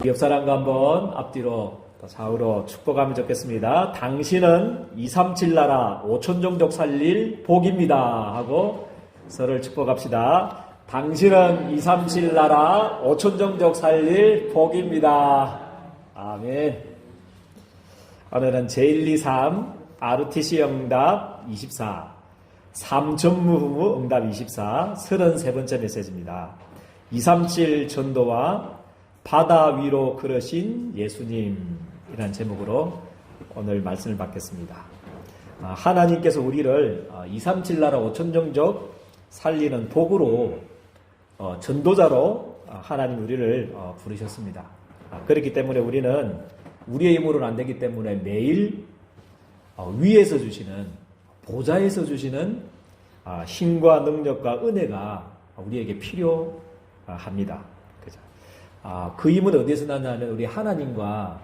옆 사람과 한번 앞뒤로 또 좌우로 축복하면 좋겠습니다. 당신은 237 나라 5천 종족 살릴 복입니다 하고 서로를 축복합시다. 당신은 237 나라 5천 종족 살릴 복입니다. 아멘. 오늘은 제123 RTC 응답 24 3전무후무 응답 24 33번째 메시지입니다. 237 전도와 바다 위로 걸으신 예수님이라는 제목으로 오늘 말씀을 받겠습니다. 하나님께서 우리를 237 나라 5천 종족 살리는 복으로 전도자로 하나님 우리를 부르셨습니다. 그렇기 때문에 우리는 우리의 힘으로는 안 되기 때문에 매일 위에서 주시는 보좌에서 주시는 힘과 능력과 은혜가 우리에게 필요합니다. 그죠? 그 힘은 어디에서 나냐면 우리 하나님과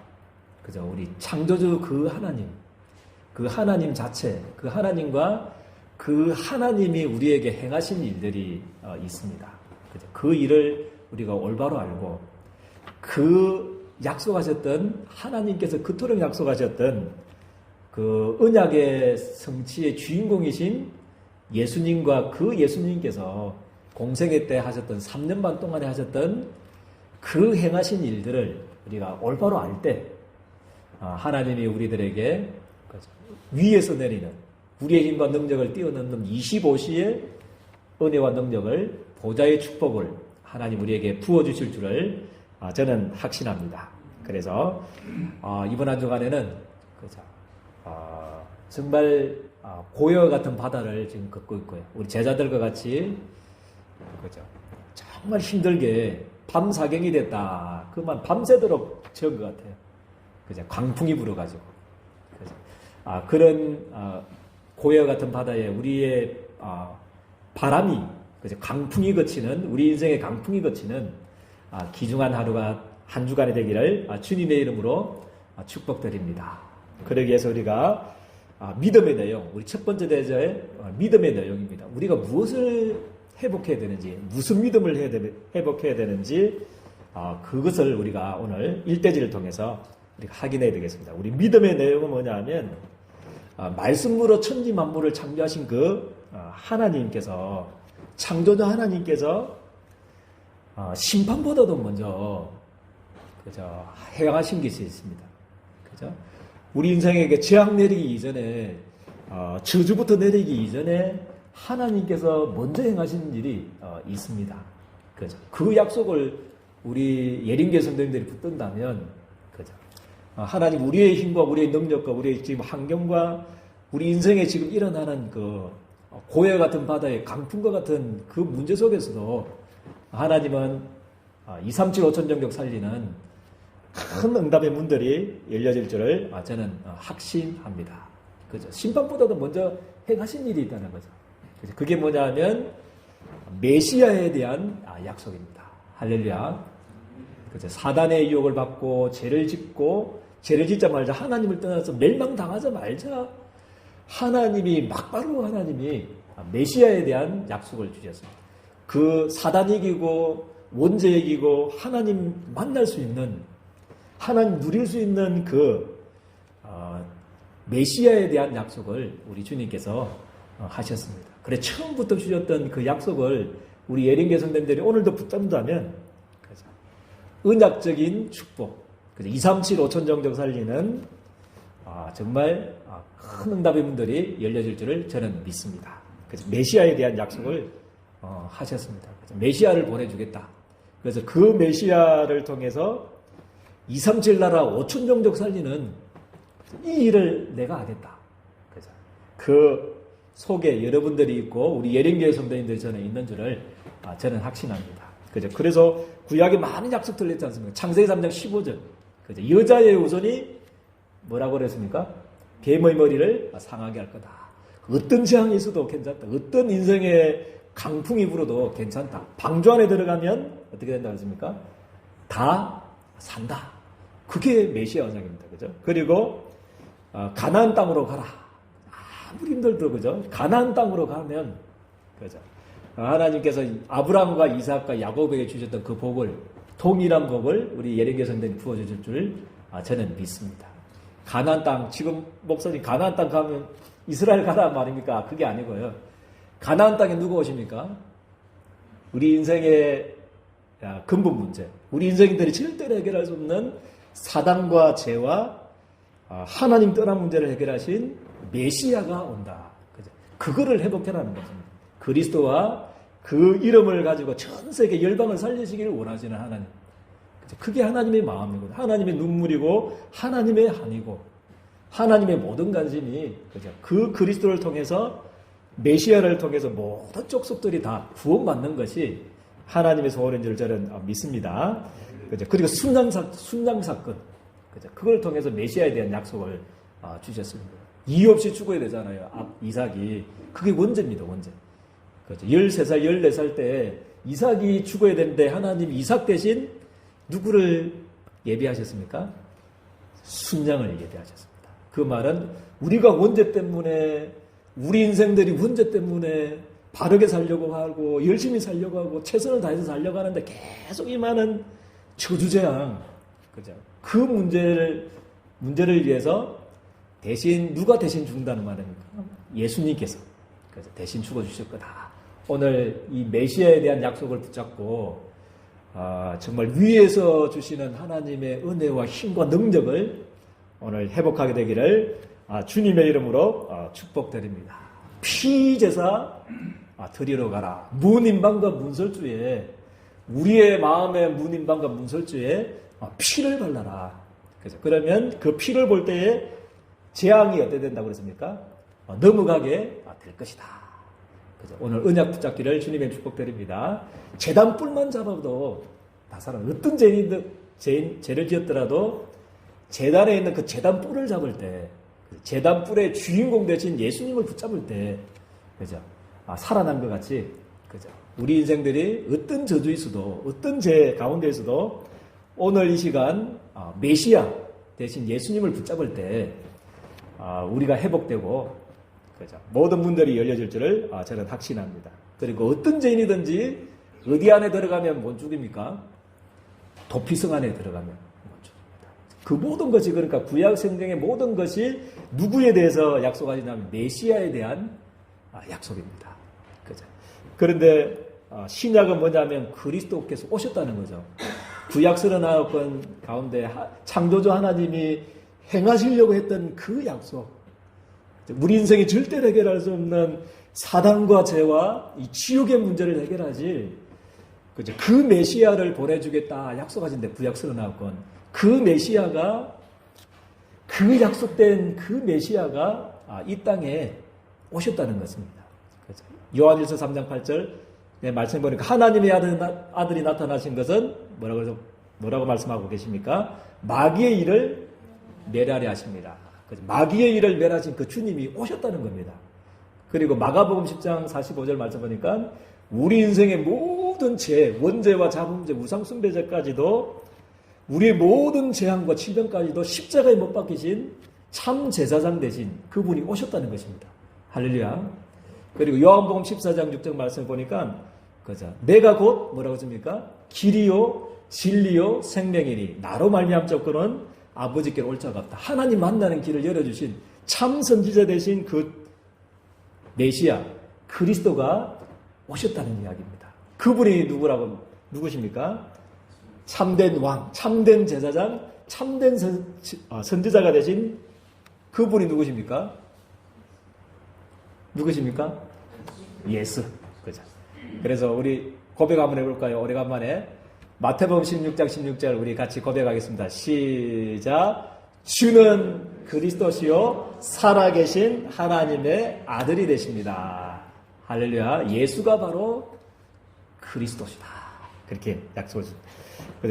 그죠? 우리 창조주 그 하나님 자체, 그 하나님과 그 하나님이 우리에게 행하신 일들이 있습니다. 그죠? 그 일을 우리가 올바로 알고 그 약속하셨던 하나님께서 그토록 약속하셨던 그 언약의 성취의 주인공이신 예수님과 그 예수님께서 공생애 때 하셨던 3년 반 동안에 하셨던 그 행하신 일들을 우리가 올바로 알 때 하나님이 우리들에게 위에서 내리는 우리의 힘과 능력을 뛰어넘는 25시의 은혜와 능력을 보좌의 축복을 하나님 우리에게 부어주실 줄을 저는 확신합니다. 그래서 이번 한 주간에는 정말 고요와 같은 바다를 지금 걷고 있고요. 우리 제자들과 같이 그죠? 정말 힘들게 밤 사경이 됐다. 그만 밤새도록 적은 것 같아요. 그죠? 광풍이 불어가지고. 그죠? 그런 고요와 같은 바다에 우리의 바람이 그죠? 강풍이 거치는 우리 인생의 강풍이 거치는 귀중한 하루가 한 주간이 되기를 주님의 이름으로 축복드립니다. 그러기 위해서 우리가 믿음의 내용, 우리 첫 번째 대저의 믿음의 내용입니다. 우리가 무엇을 회복해야 되는지, 무슨 믿음을 회복해야 되는지 그것을 우리가 오늘 일대지를 통해서 우리가 확인해야 되겠습니다. 우리 믿음의 내용은 뭐냐 하면 말씀으로 천지 만물을 창조하신 그 하나님께서 창조자 하나님께서 심판보다도 먼저 그죠? 행하신 것이 있습니다. 그죠? 우리 인생에게 재앙 내리기 이전에 저주부터 내리기 이전에 하나님께서 먼저 행하신 일이 있습니다. 그죠? 그 약속을 우리 예린교 성도님들이 붙든다면 그죠? 하나님 우리의 힘과 우리의 능력과 우리의 지금 환경과 우리 인생에 지금 일어나는 그 고해 같은 바다의 강풍과 같은 그 문제 속에서도 하나님은 237 5천 종족 살리는 큰 응답의 문들이 열려질 줄을 저는 확신합니다. 그죠? 심판보다도 먼저 행하신 일이 있다는 거죠. 그죠? 그게 뭐냐면 메시아에 대한 약속입니다. 할렐루야. 그죠? 사단의 유혹을 받고 죄를 짓자마자 하나님을 떠나서 멸망당하자마자 하나님이 막바로 하나님이 메시아에 대한 약속을 주셨습니다. 그 사단 이기고 원죄 이기고 하나님 만날 수 있는 하나님 누릴 수 있는 그 메시아에 대한 약속을 우리 주님께서 하셨습니다. 그래 처음부터 주셨던 그 약속을 우리 예린교 성도님들이 오늘도 붙잡는다면 은약적인 축복, 237 5천 종족 살리는 정말 큰 응답의 문들이 열려질 줄을 저는 믿습니다. 그래서 메시아에 대한 약속을 하셨습니다. 그래서 메시아를 보내주겠다. 그래서 그 메시아를 통해서 237 나라 5천 종족 살리는 이 일을 내가 하겠다. 그죠? 그 속에 여러분들이 있고 우리 예린교회 성도님들이 저는 있는 줄을 저는 확신합니다. 그죠? 그래서 구약에 많은 약속들 했지 않습니까? 창세기 3장 15절. 그죠? 여자의 후손이 뭐라고 그랬습니까? 뱀의 머리를 상하게 할 거다. 어떤 재앙이 있어도 괜찮다. 어떤 인생의 강풍이 불어도 괜찮다. 방주 안에 들어가면 어떻게 된다고 했습니까? 다 산다. 그게 메시아 언약입니다. 그죠? 그리고 가나안 땅으로 가라. 아무리 힘들도 그죠? 가나안 땅으로 가면 그죠? 하나님께서 아브라함과 이삭과 야곱에게 주셨던 그 복을 동일한 복을 우리 예레미야 선생님이 부어주실 줄 저는 믿습니다. 가나안 땅, 지금 목사님 가나안 땅 가면 이스라엘 가라 말입니까? 그게 아니고요. 가나안 땅에 누가 오십니까? 우리 인생의 근본 문제, 우리 인생들이 절대로 해결할 수 없는 사단과 죄와 하나님 떠난 문제를 해결하신 메시아가 온다. 그거를 회복해라는 것입니다. 그리스도와 그 이름을 가지고 전 세계 열방을 살리시기를 원하시는 하나님. 그게 하나님의 마음이고, 하나님의 눈물이고, 하나님의 한이고, 하나님의 모든 관심이 그 그리스도를 통해서, 메시아를 통해서 모든 족속들이 다 구원받는 것이 하나님의 소원인 줄 저는 믿습니다. 그리고 순양 사건, 그걸 통해서 메시아에 대한 약속을 주셨습니다. 이유 없이 죽어야 되잖아요. 이삭이. 그게 원죄입니다, 원죄. 13살, 14살 때 이삭이 죽어야 되는데 하나님이 이삭 대신 누구를 예비하셨습니까? 순양을 예비하셨습니다. 그 말은 우리가 원죄 때문에, 우리 인생들이 원죄 때문에 바르게 살려고 하고 열심히 살려고 하고 최선을 다해서 살려고 하는데 계속 이 많은 저주재앙, 그죠? 그 문제를 위해서 누가 대신 죽는다는 말입니까? 예수님께서 대신 죽어주실 거다. 오늘 이 메시아에 대한 약속을 붙잡고 정말 위에서 주시는 하나님의 은혜와 힘과 능력을 오늘 회복하게 되기를 주님의 이름으로 축복드립니다. 피제사 드리러 가라. 문임방과 문설주에, 우리의 마음의 문임방과 문설주에 피를 발라라. 그러면 그 피를 볼 때에 재앙이 어떻게 된다고 그랬습니까? 넘어가게 될 것이다. 오늘 언약 붙잡기를 주님의 축복드립니다. 제단 뿔만 잡아도 다 살아. 어떤 죄를 지었더라도 제단에 있는 그 제단 뿔을 잡을 때, 제단 뿔의 주인공 되신 예수님을 붙잡을 때, 그죠? 살아난 것 같이, 그죠? 우리 인생들이 어떤 저주에 있어도, 어떤 죄 가운데 있어도 오늘 이 시간 메시아 대신 예수님을 붙잡을 때 우리가 회복되고, 그죠? 모든 문들이 열려질 줄을 저는 확신합니다. 그리고 어떤 죄인이든지 어디 안에 들어가면 못 죽입니까? 도피성 안에 들어가면 못 죽입니다. 그 모든 것이, 그러니까 구약 성경의 모든 것이 누구에 대해서 약속하시냐면 메시아에 대한 약속입니다. 그죠? 그런데 신약은 뭐냐면 그리스도께서 오셨다는 거죠. 구약 39권 가운데 창조주 하나님이 행하시려고 했던 그 약속, 우리 인생이 절대로 해결할 수 없는 사단과 죄와 이 지옥의 문제를 해결하지, 그죠? 그 메시아를 보내주겠다 약속하신데, 구약 39권. 그 메시아가, 그 약속된 그 메시아가 이 땅에 오셨다는 것입니다. 그죠? 요한일서 3장 8절 말씀 보니까 하나님의 아들이 나타나신 것은 뭐라고 말씀하고 계십니까? 마귀의 일을 멸하려 하십니다. 마귀의 일을 멸하신 그 주님이 오셨다는 겁니다. 그리고 마가복음 10장 45절 말씀 보니까 우리 인생의 모든 죄, 원죄와 자범죄, 우상숭배죄까지도, 우리의 모든 재앙과 질병까지도 십자가에 못 박히신 참 제사장 되신 그분이 오셨다는 것입니다. 할렐루야. 그리고 요한복음 14장 6절 말씀 보니까, 그죠? 내가 곧 뭐라고 씁니까? 길이요 진리요 생명이니 나로 말미암 조건은 아버지께로 올 자가 없다. 하나님 만나는 길을 열어주신 참 선지자 되신 그 메시아 그리스도가 오셨다는 이야기입니다. 그분이 누구십니까? 참된 왕, 참된 제사장, 참된 선지자가 되신 그분이 누구십니까? 예수. 그죠? 그래서 우리 고백 한번 해볼까요? 오래간만에 마태복음 16장 16절 우리 같이 고백하겠습니다. 시작. 주는 그리스도시요 살아계신 하나님의 아들이 되십니다. 할렐루야. 예수가 바로 그리스도시다. 그렇게 약속을 줍니다.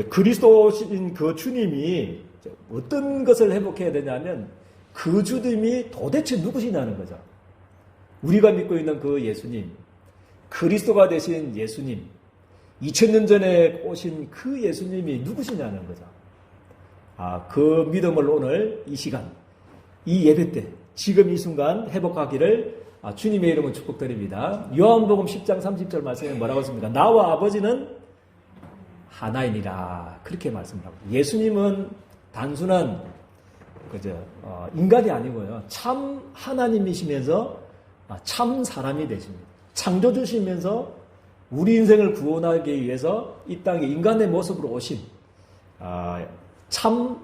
그리스도신 그 주님이 어떤 것을 회복해야 되냐면 그 주님이 도대체 누구시냐는 거죠. 우리가 믿고 있는 그 예수님, 그리스도가 되신 예수님, 2000년 전에 오신 그 예수님이 누구시냐는 거죠. 그 믿음을 오늘 이 시간, 이 예배 때, 지금 이 순간 회복하기를 주님의 이름으로 축복드립니다. 요한복음 10장 30절 말씀에 뭐라고 했습니까? 나와 아버지는 하나이니라 그렇게 말씀을 하고 예수님은 단순한 인간이 아니고요. 참 하나님이시면서 참 사람이 되십니다. 창조주시면서 우리 인생을 구원하기 위해서 이 땅에 인간의 모습으로 오신 참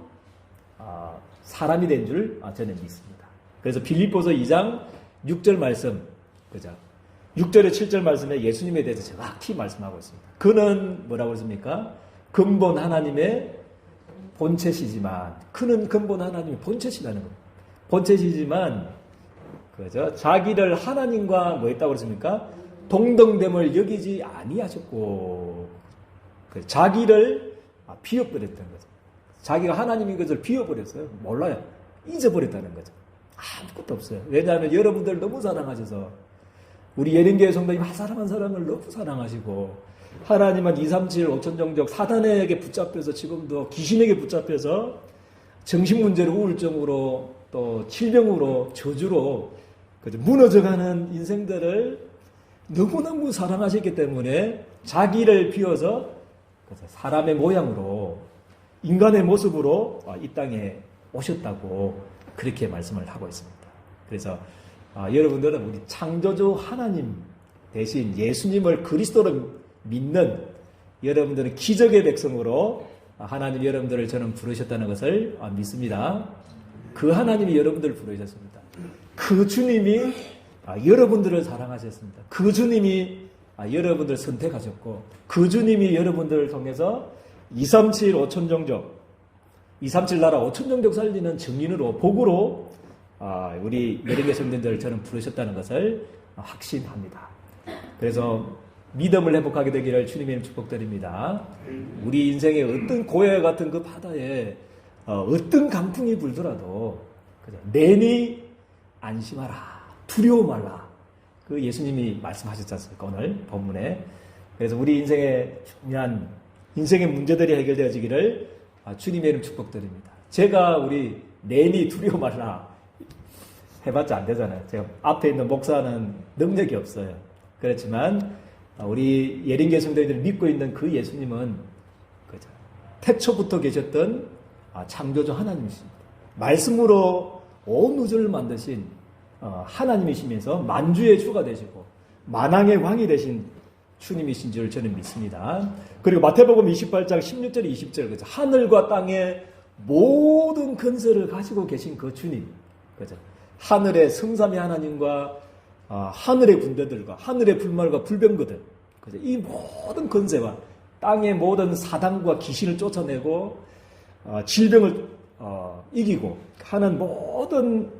사람이 된 줄 저는 믿습니다. 그래서 빌립보서 2장 6절 말씀, 그죠? 6절에 7절 말씀에 예수님에 대해서 정확히 말씀하고 있습니다. 그는 뭐라고 했습니까? 근본 하나님의 본체시지만, 그는 근본 하나님의 본체시라는 겁니다. 본체시지만, 그죠? 자기를 하나님과 뭐 했다고 그랬습니까? 동등됨을 여기지 아니하셨고, 자기를 비워버렸다는 거죠. 자기가 하나님인 것을 비워버렸어요. 몰라요. 잊어버렸다는 거죠. 아무것도 없어요. 왜냐하면 여러분들 너무 사랑하셔서, 우리 예린교회 성도님 한 사람 한 사람을 너무 사랑하시고, 하나님은 237 5천정적 사단에게 붙잡혀서 지금도 귀신에게 붙잡혀서 정신문제로 우울증으로 또 질병으로 저주로 무너져가는 인생들을 너무너무 사랑하셨기 때문에 자기를 비워서 사람의 모양으로 인간의 모습으로 이 땅에 오셨다고 그렇게 말씀을 하고 있습니다. 그래서 여러분들은 우리 창조주 하나님 대신 예수님을 그리스도로 믿는 여러분들은 기적의 백성으로 하나님 여러분들을 저는 부르셨다는 것을 믿습니다. 그 하나님이 여러분들을 부르셨습니다. 그 주님이 여러분들을 사랑하셨습니다. 그 주님이 여러분들을 선택하셨고, 그 주님이 여러분들을 통해서 237 5천정적 237 나라 5천정적 살리는 증인으로 복으로 우리 예리계 성도들을 저는 부르셨다는 것을 확신합니다. 그래서 믿음을 회복하게 되기를 주님의 이름 축복드립니다. 우리 인생의 어떤 고해 같은 그 바다에 어떤 강풍이 불더라도 내니 안심하라, 두려워 말라. 그 예수님이 말씀하셨지 않습니까? 오늘 본문에. 그래서 우리 인생의 중요한 인생의 문제들이 해결되어지기를 주님의 이름 축복드립니다. 제가 우리 내니 두려워 말라 해봤자 안 되잖아요. 제가 앞에 있는 목사는 능력이 없어요. 그렇지만 우리 예린교회 성도들이 믿고 있는 그 예수님은 태초부터 계셨던 창조주 하나님이십니다. 말씀으로 온 우주를 만드신 하나님이시면서 만주의 주가 되시고 만왕의 왕이 되신 주님이신 줄 저는 믿습니다. 그리고 마태복음 28장 16절 20절 그죠? 하늘과 땅의 모든 근세를 가지고 계신 그 주님, 그죠? 하늘의 성삼위 하나님과 하늘의 군대들과 하늘의 불말과 불병거들, 그죠? 이 모든 근세와 땅의 모든 사단과 귀신을 쫓아내고 질병을 이기고 하는 모든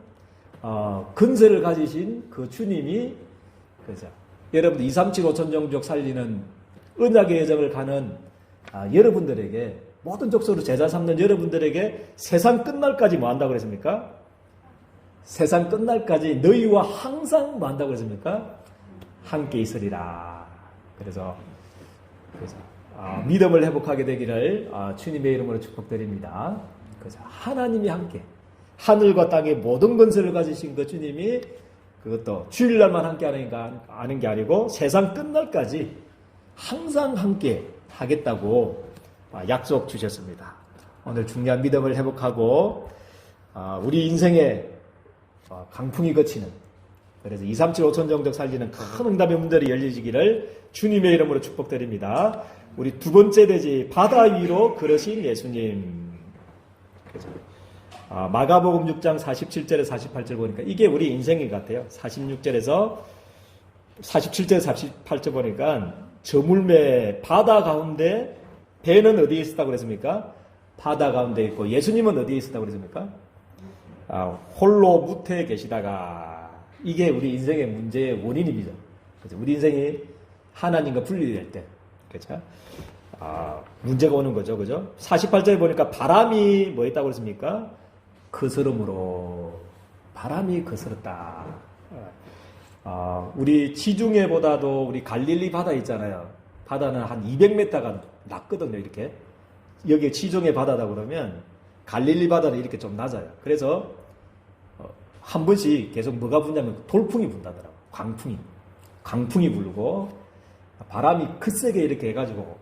근세를 가지신 그 주님이, 그죠? 여러분들 237 5천정족 살리는 언약의 여정을 가는 여러분들에게, 모든 족속으로 제자 삼는 여러분들에게 세상 끝날까지 뭐 한다고 그랬습니까? 세상 끝날까지 너희와 항상 뭐 한다고 그랬습니까? 함께 있으리라. 그래서 믿음을 회복하게 되기를 주님의 이름으로 축복드립니다. 그래서 하나님이 함께, 하늘과 땅의 모든 건설을 가지신 그 주님이 그것도 주일날만 함께 하는 게 아니고 세상 끝날까지 항상 함께 하겠다고 약속 주셨습니다. 오늘 중요한 믿음을 회복하고 우리 인생의 강풍이 거치는, 그래서 237 5천정적 살리는 큰 응답의 문들이 열리시기를 주님의 이름으로 축복드립니다. 우리 두 번째 대지 바다 위로 걸으신 예수님. 그렇죠? 마가복음 6장 47절에 48절 보니까 이게 우리 인생인 것 같아요. 46절에서 47절 48절 보니까 저물매 바다 가운데 배는 어디에 있었다고 그랬습니까? 바다 가운데 있고 예수님은 어디에 있었다고 그랬습니까? 홀로 무태에 계시다가, 이게 우리 인생의 문제의 원인입니다. 그렇죠? 우리 인생이 하나님과 분리될 때, 그렇죠? 문제가 오는 거죠. 그죠? 48절에 보니까 바람이 뭐 했다고 그랬습니까? 거스름으로, 바람이 거스렀다. 우리 지중해보다도 우리 갈릴리 바다 있잖아요. 바다는 한 200m가 낮거든요, 이렇게. 여기에 지중해 바다다 그러면 갈릴리 바다는 이렇게 좀 낮아요. 그래서 한 번씩 계속 뭐가 부냐면 돌풍이 분다더라고요. 강풍이 불고 바람이 크세게 이렇게 해가지고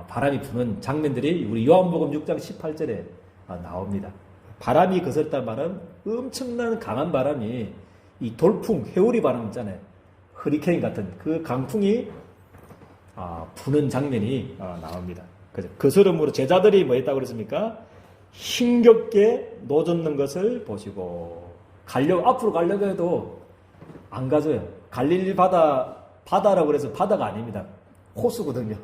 바람이 부는 장면들이 우리 요한복음 6장 18절에 나옵니다. 바람이 거슬렀단 말은 엄청난 강한 바람이 이 돌풍, 회오리 바람 있잖아요. 허리케인 같은 그 강풍이 부는 장면이 나옵니다. 그 서름으로 제자들이 뭐 했다고 그랬습니까? 힘겹게 노젓는 것을 보시고 앞으로 가려고 해도 안 가져요. 갈릴리 바다라고 해서 바다가 아닙니다. 호수거든요.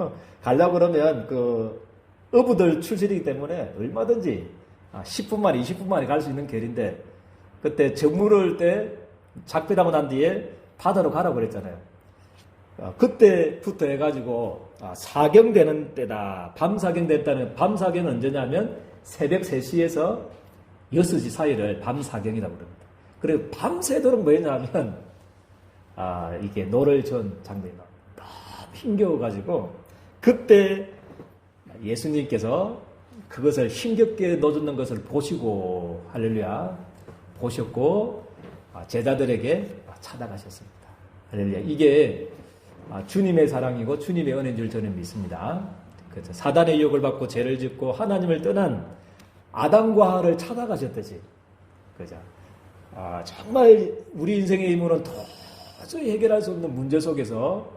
가려고 그러면 그 어부들 출신이기 때문에 얼마든지 10분 만에 20분 만에 갈 수 있는 길인데 그때 저물을 때 작별하고 난 뒤에 바다로 가라고 그랬잖아요. 그때부터 해가지고 사경 되는 때다. 밤 사경 됐다는 밤 사경은 언제냐면 새벽 3시에서 6시 사이를 밤 사경이라고 그럽니다. 그리고 밤새도록 뭐였냐면 이게 노를 전 장면이 너무 힘겨워가지고 그때 예수님께서 그것을 힘겹게 넣어주는 것을 보시고 할렐루야 보셨고 제자들에게 찾아가셨습니다. 할렐루야. 이게 주님의 사랑이고 주님의 은혜인 줄 저는 믿습니다. 그렇죠. 사단의 유혹을 받고 죄를 짓고 하나님을 떠난 아담과 하와를 찾아가셨듯이 그죠. 정말 우리 인생의 의무는 도저히 해결할 수 없는 문제 속에서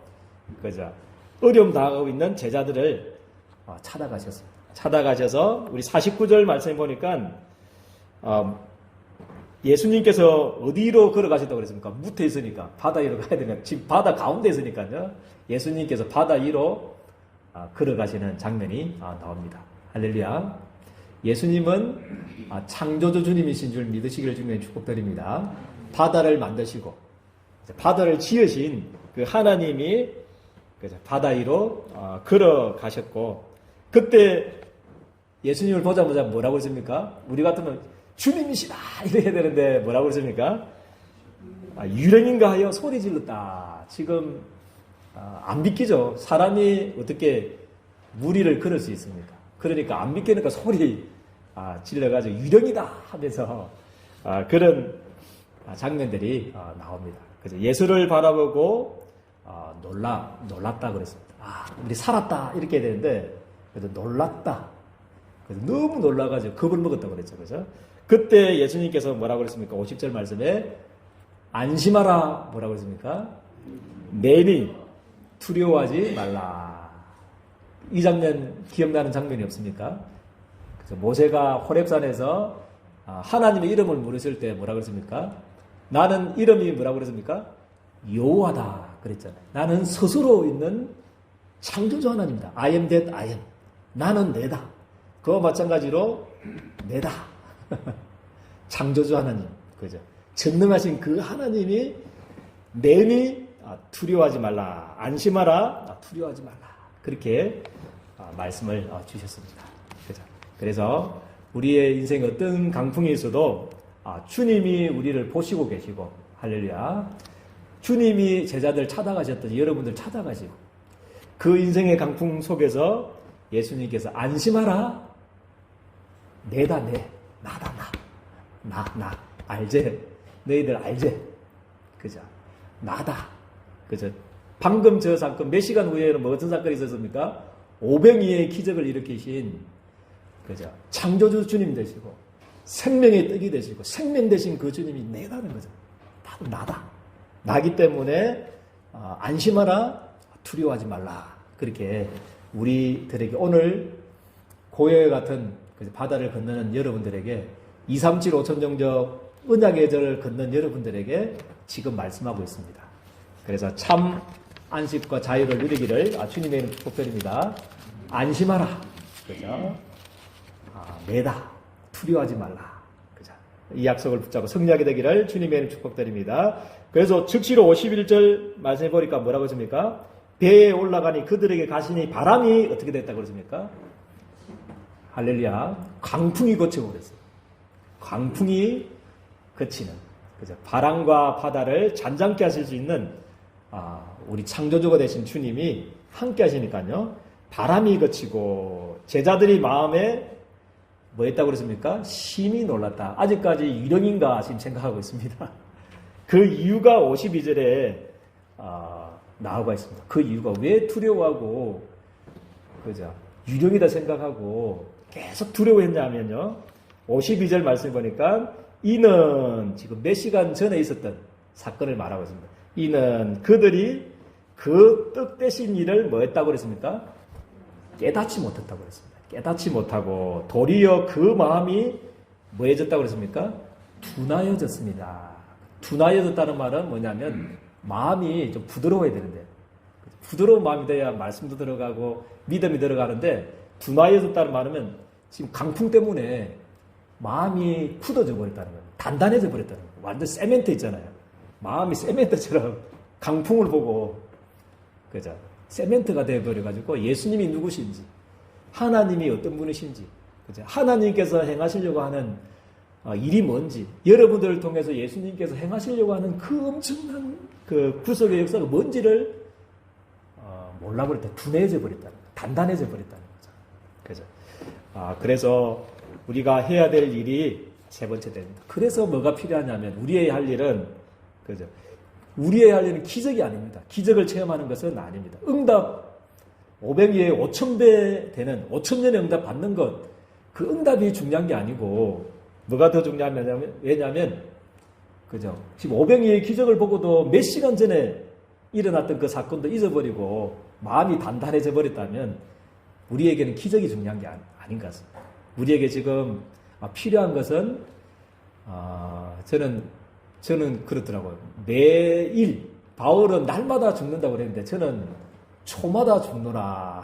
그죠. 어려움 당하고 있는 제자들을 찾아가셨습니다. 찾아가셔서 우리 49절 말씀해 보니까 예수님께서 어디로 걸어가셨다고 그랬습니까? 무태 있으니까 바다 위로 가야 되니까 지금 바다 가운데 있으니까요. 예수님께서 바다 위로 걸어가시는 장면이 나옵니다. 할렐루야. 예수님은 창조주 주님이신 줄 믿으시기를 주님의 축복드립니다. 바다를 만드시고 바다를 지으신 그 하나님이 바다 위로 걸어가셨고 그때 예수님을 보자마자 뭐라고 했습니까? 우리 같으면 주님이시다 이래야 되는데 뭐라고 했습니까? 유령인가 하여 소리 질렀다. 지금 안 믿기죠. 사람이 어떻게 무리를 걸을 수 있습니까? 그러니까 안 믿기니까 소리 질러가지고 유령이다 하면서 그런 장면들이 나옵니다. 그래서 예수를 바라보고 놀랐다 그랬습니다. 우리 살았다 이렇게 해야 되는데 그래도 놀랐다. 그래서 너무 놀라가지고 겁을 먹었다고 그랬죠. 그죠? 그때 예수님께서 뭐라고 그랬습니까? 50절 말씀에 안심하라 뭐라고 그랬습니까? 내니 두려워하지 말라. 이 장면 기억나는 장면이 없습니까? 그래서 모세가 호렙산에서 하나님의 이름을 물으실 때 뭐라고 그랬습니까? 나는 이름이 뭐라고 그랬습니까? 여호와다 그랬잖아요. 나는 스스로 있는 창조주 하나님이다. I am that I am. 나는 내다. 그와 마찬가지로 내다. 창조주 하나님. 그죠? 전능하신 그 하나님이 내니 두려워하지 말라. 안심하라. 두려워하지 말라. 그렇게 말씀을 주셨습니다. 그죠? 그래서 우리의 인생에 어떤 강풍이 있어도 주님이 우리를 보시고 계시고 할렐루야. 주님이 제자들 찾아가셨듯이 여러분들 찾아가시고 그 인생의 강풍 속에서 예수님께서 안심하라. 내다 내. 나다 나. 알제. 너희들 알제. 그죠? 나다. 그죠? 방금 저 사건 몇 시간 후에는 뭐 어떤 사건이 있었습니까? 오병이의 기적을 일으키신 그죠? 창조주 주님 되시고 생명의 떡이 되시고 생명 되신 그 주님이 내다는 거죠. 바로 나다. 나기 때문에 안심하라. 두려워하지 말라. 그렇게 우리들에게 오늘 고요와 같은 바다를 건너는 여러분들에게 237 5천 정적 언약의 절을 걷는 여러분들에게 지금 말씀하고 있습니다. 그래서 참 안식과 자유를 누리기를 주님의 이름 축복드립니다. 안심하라. 그죠? 내다. 두려워하지 말라. 그죠? 이 약속을 붙잡고 승리하게 되기를 주님의 이름 축복드립니다. 그래서 즉시로 51절 말씀해 보니까 뭐라고 했습니까? 배에 올라가니 그들에게 가시니 바람이 어떻게 됐다고 그랬습니까? 할렐루야. 강풍이 거치고 그랬어요. 강풍이 거치는. 그죠? 바람과 바다를 잔잔케 하실 수 있는 우리 창조주가 되신 주님이 함께 하시니까요. 바람이 거치고 제자들이 마음에 뭐 했다고 그랬습니까? 심히 놀랐다. 아직까지 유령인가 지금 생각하고 있습니다. 그 이유가 52절에 나오고 있습니다. 그 이유가 왜 두려워하고 그죠? 유령이다 생각하고 계속 두려워했냐면요. 52절 말씀 보니까 이는 지금 몇 시간 전에 있었던 사건을 말하고 있습니다. 이는 그들이 그 떡 대신 일을 뭐 했다고 그랬습니까? 깨닫지 못했다고 그랬습니다. 깨닫지 못하고 도리어 그 마음이 뭐해졌다고 그랬습니까? 둔하여졌습니다. 둔하여졌다는 말은 뭐냐면 마음이 좀 부드러워야 되는데 부드러운 마음이 돼야 말씀도 들어가고 믿음이 들어가는데 둔하여졌다는 말은 지금 강풍 때문에 마음이 굳어져 버렸다는 거예요. 단단해져 버렸다는 거예요. 완전 세멘트 있잖아요. 마음이 세멘트처럼 강풍을 보고 그죠? 세멘트가 되어버려가지고 예수님이 누구신지 하나님이 어떤 분이신지 그죠? 하나님께서 행하시려고 하는 일이 뭔지 여러분들을 통해서 예수님께서 행하시려고 하는 그 엄청난 그 구속의 역사가 뭔지를 몰라버렸다. 둔해져 버렸다는 거예요. 단단해져 버렸다는 거죠. 그죠? 그래서 우리가 해야 될 일이 세 번째 됩니다. 그래서 뭐가 필요하냐면 우리의 할 일은 그죠? 우리의 할 일은 기적이 아닙니다. 기적을 체험하는 것은 아닙니다. 응답 500에 5,000배 되는 5,000년의 응답 받는 것 그 응답이 중요한 게 아니고 뭐가 더 중요하냐면 왜냐하면 그죠? 지금 500의 기적을 보고도 몇 시간 전에 일어났던 그 사건도 잊어버리고 마음이 단단해져 버렸다면 우리에게는 기적이 중요한 게 아닌 것 같습니다. 우리에게 지금 필요한 것은 저는 그렇더라고요. 매일 바울은 날마다 죽는다고 그랬는데 저는 초마다 죽노라.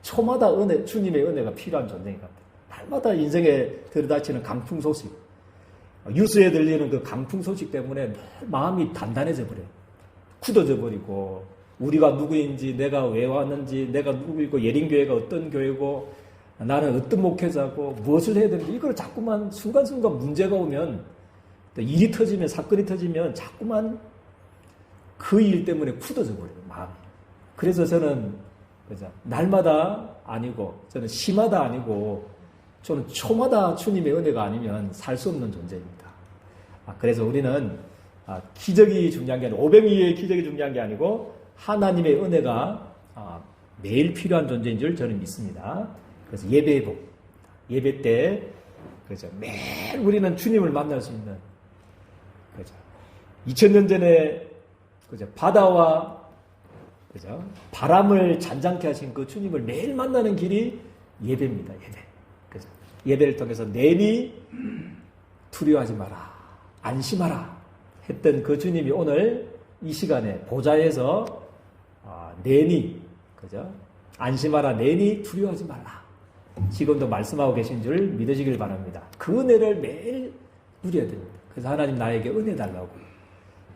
초마다 은혜, 주님의 은혜가 필요한 존재인 것 같아요. 날마다 인생에 들이닥치는 강풍 소식, 뉴스에 들리는 그 강풍 소식 때문에 마음이 단단해져 버려요. 굳어져 버리고 우리가 누구인지, 내가 왜 왔는지, 내가 누구이고, 예린교회가 어떤 교회고, 나는 어떤 목회자고, 무엇을 해야 되는지, 이걸 자꾸만 순간순간 문제가 오면, 일이 터지면, 사건이 터지면, 자꾸만 그 일 때문에 굳어져 버려요, 마음이. 그래서 저는, 그죠? 날마다 아니고, 저는 시마다 아니고, 저는 초마다 주님의 은혜가 아니면 살 수 없는 존재입니다. 그래서 우리는, 기적이 중요한 게 아니고, 500위의 기적이 중요한 게 아니고, 하나님의 은혜가 매일 필요한 존재인 줄 저는 믿습니다. 그래서 예배의 복, 예배 때 그죠? 매일 우리는 주님을 만날 수 있는 그죠? 2000년 전에 그죠? 바다와 그죠? 바람을 잔잔케 하신 그 주님을 매일 만나는 길이 예배입니다. 예배. 그죠? 예배를 통해서 내니 두려워하지 마라, 안심하라 했던 그 주님이 오늘 이 시간에 보좌에서 내니, 그죠? 안심하라, 내니 두려워하지 말라. 지금도 말씀하고 계신 줄 믿으시길 바랍니다. 그 은혜를 매일 누려야 됩니다. 그래서 하나님 나에게 은혜 달라고.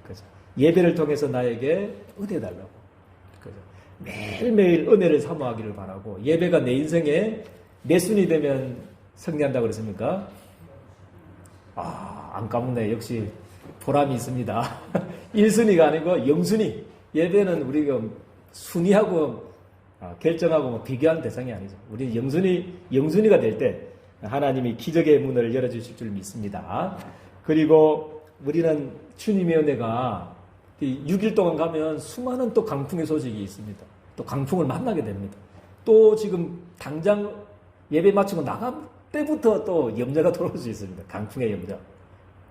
그죠? 예배를 통해서 나에게 은혜 달라고. 그죠? 매일매일 은혜를 사모하기를 바라고, 예배가 내 인생에 몇 순위 되면 승리한다고 그랬습니까? 안 까먹네. 역시 보람이 있습니다. 1순위가 아니고 0순위. 예배는 우리가 순위하고 결정하고 비교하는 대상이 아니죠. 우리는 영순위가 될 때 하나님이 기적의 문을 열어주실 줄 믿습니다. 그리고 우리는 주님의 은혜가 6일 동안 가면 수많은 또 강풍의 소식이 있습니다. 또 강풍을 만나게 됩니다. 또 지금 당장 예배 마치고 나갈 때부터 또 염려가 돌아올 수 있습니다. 강풍의 염려.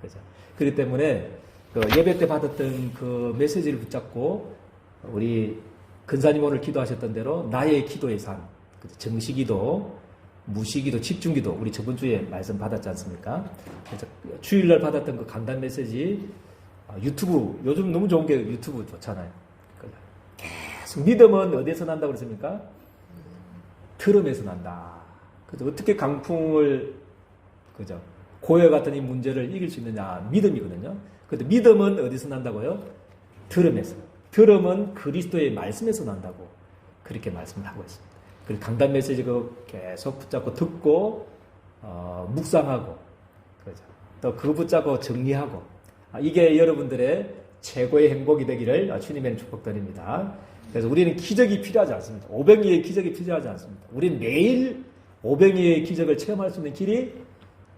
그죠? 그렇기 때문에 그 예배 때 받았던 그 메시지를 붙잡고 우리 근사님 오늘 기도하셨던 대로 나의 기도의 삶, 정시기도, 무시기도, 집중기도 우리 저번 주에 말씀 받았지 않습니까? 그래서 주일날 받았던 그 강단 메시지 유튜브 요즘 너무 좋은 게 유튜브 좋잖아요. 계속 믿음은 어디에서 난다고 그랬습니까? 들음에서 난다. 그래서 어떻게 강풍을 그죠? 고요 같은 이 문제를 이길 수 있느냐? 믿음이거든요. 근데 믿음은 어디서 난다고요? 들음에서. 들음은 그리스도의 말씀에서 난다고 그렇게 말씀을 하고 있습니다. 그리고 강단 메시지 계속 붙잡고 듣고 묵상하고 그렇죠. 또 그거 붙잡고 정리하고 이게 여러분들의 최고의 행복이 되기를 주님의 축복드립니다. 그래서 우리는 기적이 필요하지 않습니다. 500위의 기적이 필요하지 않습니다. 우리는 매일 500위의 기적을 체험할 수 있는 길이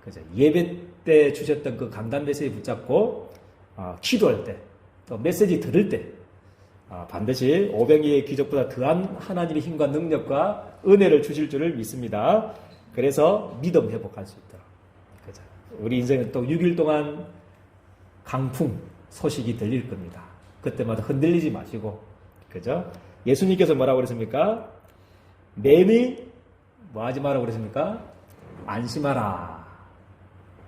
그렇죠. 예배 때 주셨던 그 강단 메시지 붙잡고 기도할 때 또 메시지 들을 때 반드시 오병이의 기적보다 더한 하나님의 힘과 능력과 은혜를 주실 줄을 믿습니다. 그래서 믿음 회복할 수 있도록. 그죠? 우리 인생은 또 6일 동안 강풍 소식이 들릴 겁니다. 그때마다 흔들리지 마시고, 그죠? 예수님께서 뭐라고 그랬습니까? 내니 뭐 하지 마라고 그랬습니까? 안심하라.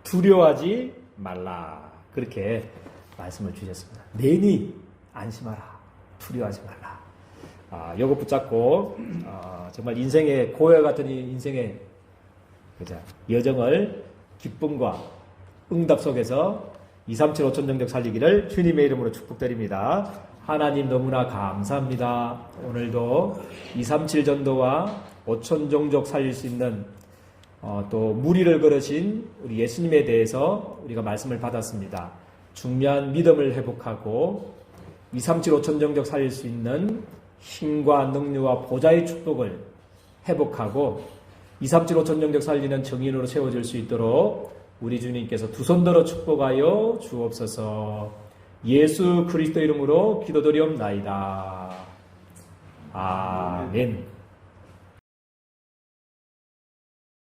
두려워하지 말라. 그렇게 말씀을 주셨습니다. 내니 안심하라. 두려워하지 말라. 요거 붙잡고 정말 인생의 고요 같은 인생의 그죠? 여정을 기쁨과 응답 속에서 237 5천 정적 살리기를 주님의 이름으로 축복드립니다. 하나님 너무나 감사합니다. 오늘도 237 전도와 5천 종족 살릴 수 있는 또 무리를 걸으신 우리 예수님에 대해서 우리가 말씀을 받았습니다. 중요한 믿음을 회복하고 237 5천 정적 살릴 수 있는 힘과 능력과 보좌의 축복을 회복하고 237 5천 정적 살리는 정인으로 세워질 수 있도록 우리 주님께서 두 손 들어 축복하여 주옵소서. 예수 그리스도 이름으로 기도드리옵나이다. 아멘.